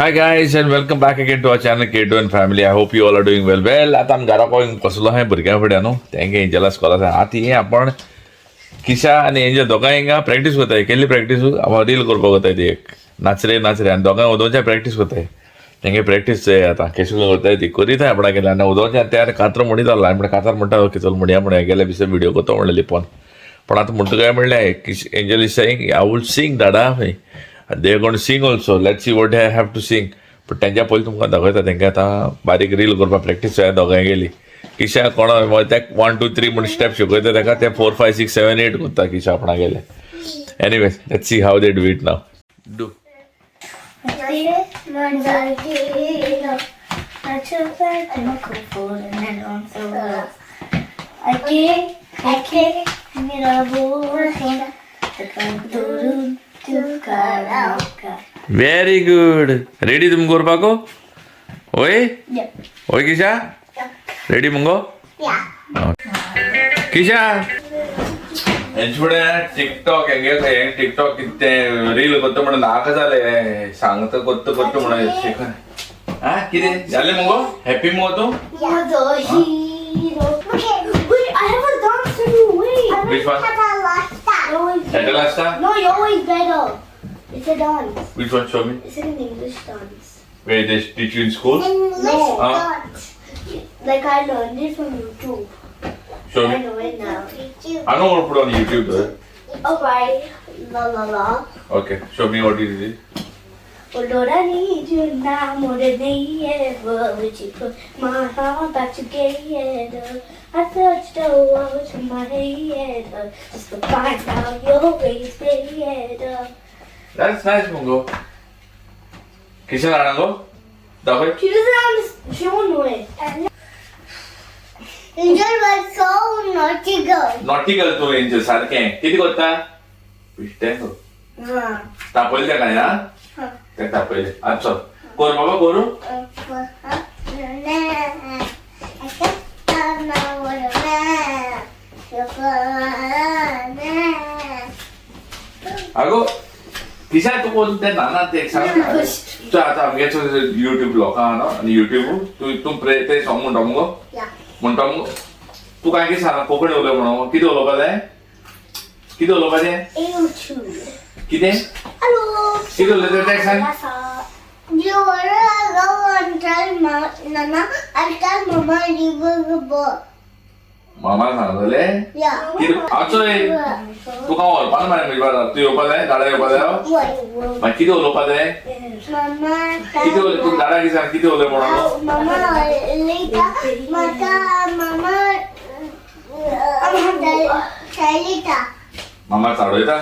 Hi guys and welcome back again to our channel K2 and family. I hope you all are doing well. Well, आता आम घरा कोण कसलो आहे भुरग्यां फुड्यान न्हू तेंगे एंजला स्कॉलार आतां हे आपण किशा आनी एंजल दोगांय हिंगा प्रॅक्टीस करताय केल्ली प्रॅक्टीस हांव रील करपाक वताय ती एक नाचरे आनी दोगांय उदोवच्या प्रॅक्टीस करताय तेंगे प्रॅक्टीस जाय आतां कशी करताय ती करीत आपणा गेल्या आनी उदोवच्या त्यार कातर म्हणीत जालो म्हणल्यार कातर म्हणटा ओके चल म्हणया म्हणून गेल्या बिसर व्हिडिओ करता म्हणलें लिपोन पण आतां म्हणटा काय म्हणलें Angel is saying I will sing दाडा they gonna sing also let's see what I have to sing पण त्यांच्या पयलीं तुमकां दाखयता तेंगे आतां बारीक रील करपाक प्रॅक्टीस जाय दोगांय गेली किशा कोणा तेका 1 2 3 म्हणून स्टेप शिकयता तेका ते 4 5 6 7 8 करता किशा आपणा गेले anyways let's see how they do it now do very good ready तुम करपाको ओय ओय किशा रेडी मुंगो किशा हेंचुडे टिकटॉक हेंगे टिकटॉक किते रील करता म्हणून नाका जाले सांगता करता म्हणून शिकन हा किते जाले मुंगो हॅपी मुगो तू Which one? Atalasta? No, you're always better. It's a dance. Which one? Show me. It's an English dance. Where they teach you in school? No. Dance. Like I learned it from YouTube. Show I me. know it now. I don't want to put on YouTube though. Alright. La la la. Okay, show me what is it. Oh Lord, I need you now more than ever. Would you put my heart back together? I touched the world to my head just to find out your ways better. That's nice, Mungo. Kishan Anango? Dahoy? She doesn't understand. She won't know it. Angel was so naughty girl. Naughty girl तू Angel सारखे किती करता? पिष्टे तो. तापयले त्या काय ना? ते तापयले. अच्छा. कोर बाबा कोरू? अगो किशा तू कोणते नाना ते सांग तू आता आमगेचो YouTube लोका नो आणि YouTube तू ते सॉंग म्हणटा मुगो म्हणटा मुगो तू काय की सांग कोंकणी उलय म्हणो कितें उलोवपा जाय कितें उलोवपा जाय कितें Hello. कितें उलयता तें सांग You wanna go and tell Nana? I'll tell Mama you will go. मामा सांगले Yeah. कितें आचो तू काय उलोवपा ना म्हजे बारा तू येवपा जाय दाडा येवपा जाय मागीर कितें उलोवपा जाय Mama. कितें उलय तू दाडा की सांग कितें उलय म्हणो Mama later. Mama. Chalita. Mama चाडयता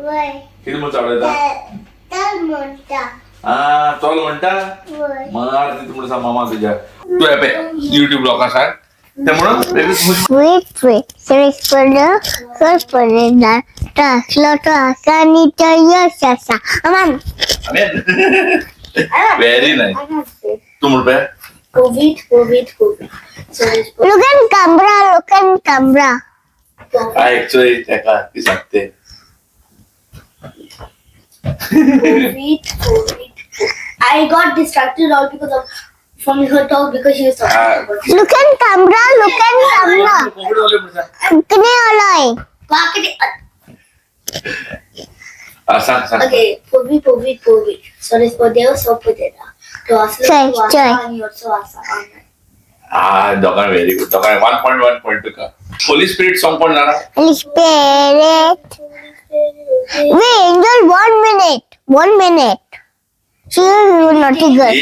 Why? कितें म्हूण चाडयता Tell Monta. आ चल म्हणटा Why? मार ती म्हणून सांग मामा तुझ्या तू हे पे YouTube लोका सांग ते म्हणून Wait. Series for the first one that Slaughter Sanita Yasasa. Mom. Very nice तू म्हण पे COVID. So it's Look at camera. Actually तेका ती सांगते COVID. I got distracted all because of from her talk because she was talking about it. Look at camera. Konkani उलय म्हणून सांग Kne alai. सांग Okay, COVID. So it's poder, so poder. To Chai. and also asa. दोघां very good दोघां 1.1 point तुका Holy spirit song कोण जाणा Holy Spirit. Wait, Angel, 1 minute. She is naughty girl.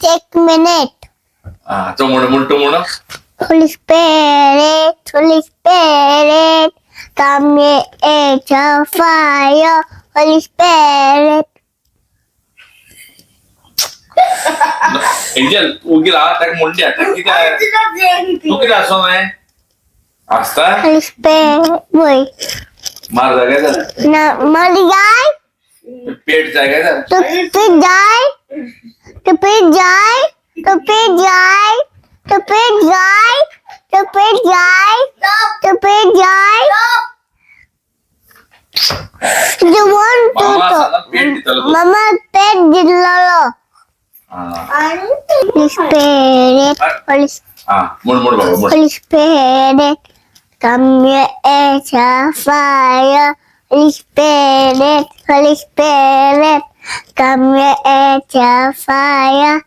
Take minute. तो म्हणून Holy Spirit, come here, angel fire. Holy Spirit. Angel तू गेला त्या म्हणली आता किती आहे did not say anything. तू किती असो नाही असता Holy Spirit. Wait. मार जागा Now, Molly guy. पेट जागा To pig die. You want to Mama talk? sana पेट दितलो तो. Mama pet dilalo. Ah. Holy Spirit, मुड़ मुड़ बाबा मुड़. Holy Spirit, come here as a fire. Holy Spirit, Holy Spirit, come here as a fire.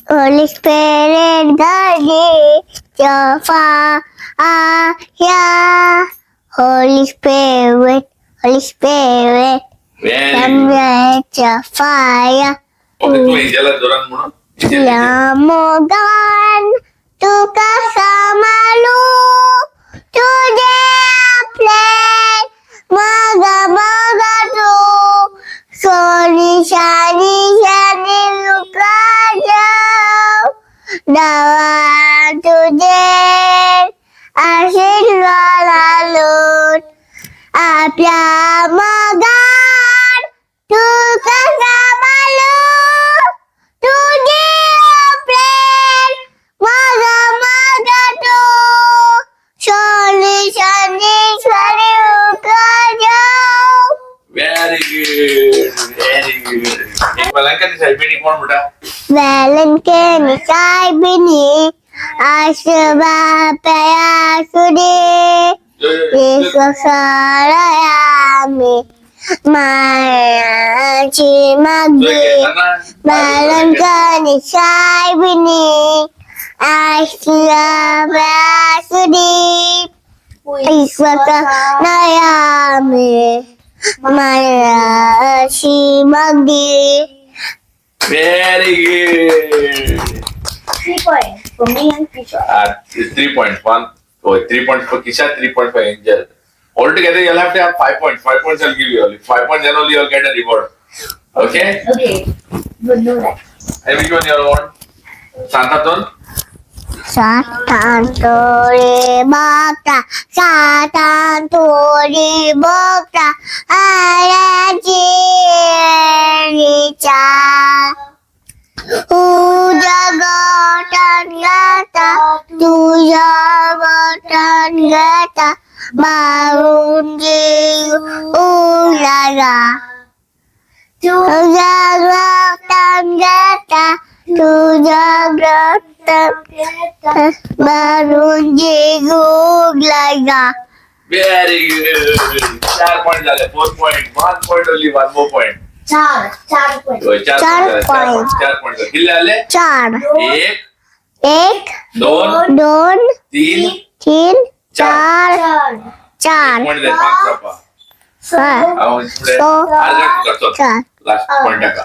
Holy Spirit, guide me your fire. Holy Spirit, Holy Spirit, Very come good. here as a fire. Okay, तू Angela जोरान म्हणून. Lamogan tu kasamalu today play maga maga tu soni shani shani luka jauh dawan today asyik lalut apya magan tu kasamalu today play maga maga tu soni shani shani luka jauh Very good. Very good. एक मलंका ती side कोण बेटा? Valen ke nisai bini asba paya sudi Isosarayami Maya Chimagi Valen ke nisai bini asba paya sudi Isosarayami Maya Chimagi Very good. 3 points for me and Kisha. 3 points. 1. Oh, 3 points for Kisha, 3 points for Angel. Altogether, you'll have to have 5 points. 5 points I'll give you only. 5 points, then only you'll get a reward. Okay? Okay, good know that. And which one you'll want? Santaton? Satan turi bokta, Satan turi bokta, ada cerita. Ujagotan gata, tujagotan gata, barunji ulaga. Tujagotan gata, tujagotan barunji ulaga. Very good. 4 points. 4 points. 1 point only. 1 more point. 4 points. तो 4 points. 4 points. किल्ले आले? चार 1, एक 2, दोन 3, तीन चार 4. चार point दे 5 रपा. आओ इसमें आर्गा तुका चल. चार Last point का.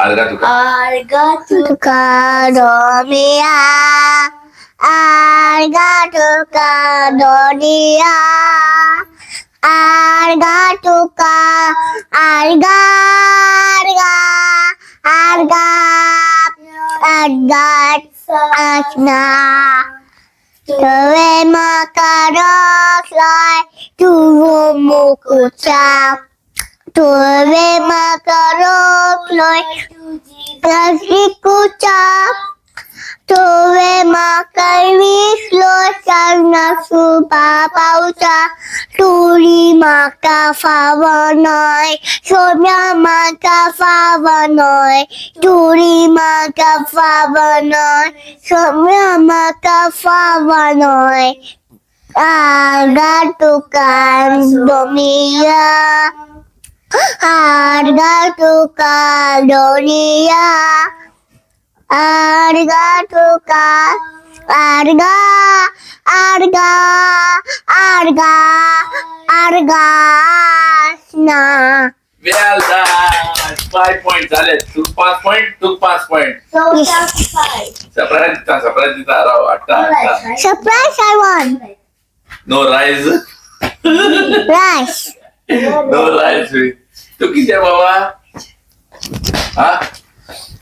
आर्गा तुका. तुका दोनिया आर्गा तुका दोनिया आर्गा तुका आर्गा आर्गा आर्गा आर्गा Tuwe makarok loy tuwo mukucap. Tuwe makarok loy nasi kucap. Tuwe makarwis loy sana supapauca. Turi makafawanoy somya makafawanoy. Turi makafawanoy somya makafawanoy. Harga tukang dunia, harga tukang dunia, harga tukang harga harga harga harga na. Well done. 5 points. आले. Took 5 point. Took 5 point. So that's 5. Surprise दिता. राव. अट्टा. Surprise! I won. No rice. Rice. No rice. तू किती आहे बाबा? हा?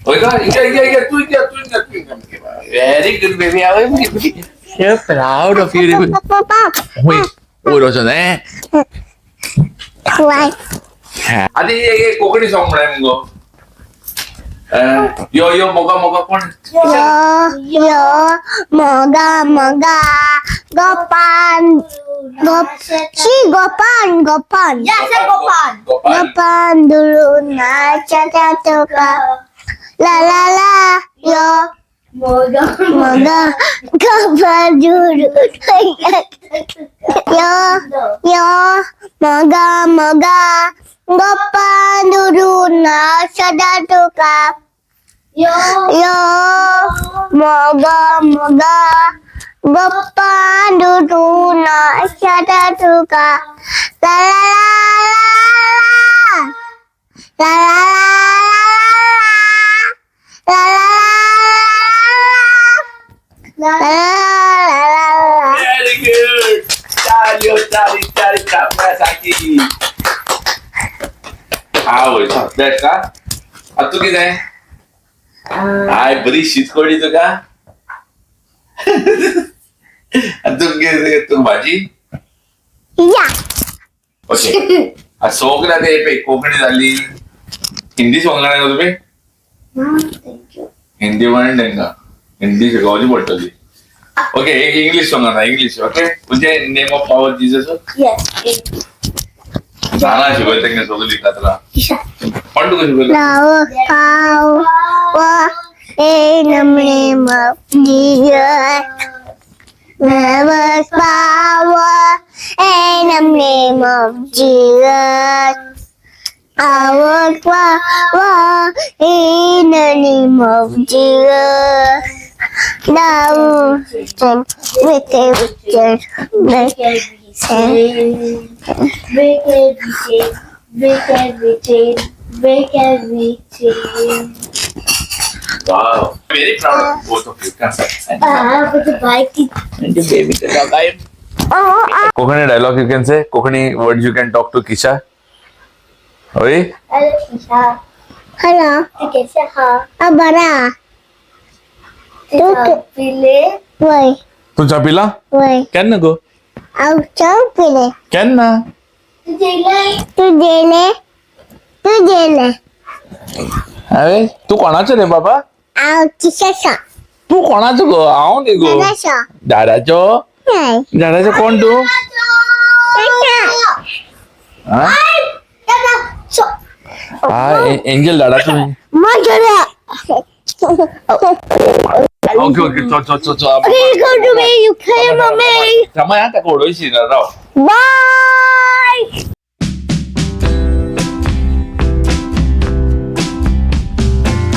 होय का? इकडे तू Very good baby. I'm so proud of you. होय. होय रोशन आहे. Rice. आधी हे कोकणी सॉन्ग म्हणाय मग. यो यो मोगा मोगा कोण? Yo, moga, moga, gopan, Si Gopan, Gopan. Yeah, say Gopan. Gopan. Gopan dulu na cakatuka. La la la, yo. Moga. Moga Gopan dulu. Yo, yo. Moga, moga. Gopan dulu na cakatuka. Yo. Yo, moga, moga. Gopan dulu na cakatuka. La la la la. La la la la. La la la la. Very good. Cari capres aqui. आवडतो bat का आता तू किती आहे आय बरी शीतकोडी तुका तू तू भाजी या ओके सोंगला ते पे कोकणी झाली हिंदी सोंगला नाही का तुम्ही Thank you. हिंदी म्हणून का हिंदी शिकवली पडटली ओके इंग्लिश सोंग आता इंग्लिश ओके म्हणजे name of power Jesus Yes. जाना शिकवते त्यांनी सोगली कातला पण तू कशी बोल Now power in the name of Jesus. Never power in the name of Jesus. Our power in the name of Jesus. Now with everything, Break every chain. Break every chain. Break every chain. Break every chain. Wow, very proud of both of you. But the bike is Konkani dialogue you can say Konkani word you can talk to किशा होय Alexa. hello, Alexa. Abara, Pile. wait, तू चहा पिला wait, केन्ना गो I'll jump in it. केन्ना Tu dele. अरे तू कोणाचं रे बाबा I'll teach us. तू कोणाचं गो हांव न्ही गो Nasa. दादाचो Hey. दादाचो कोण तू हा हा एंजल दादाचो Mother. ओके ओके चो Please come to me. You came on me. थांबा हा त्या ओळखीशी राव Bye.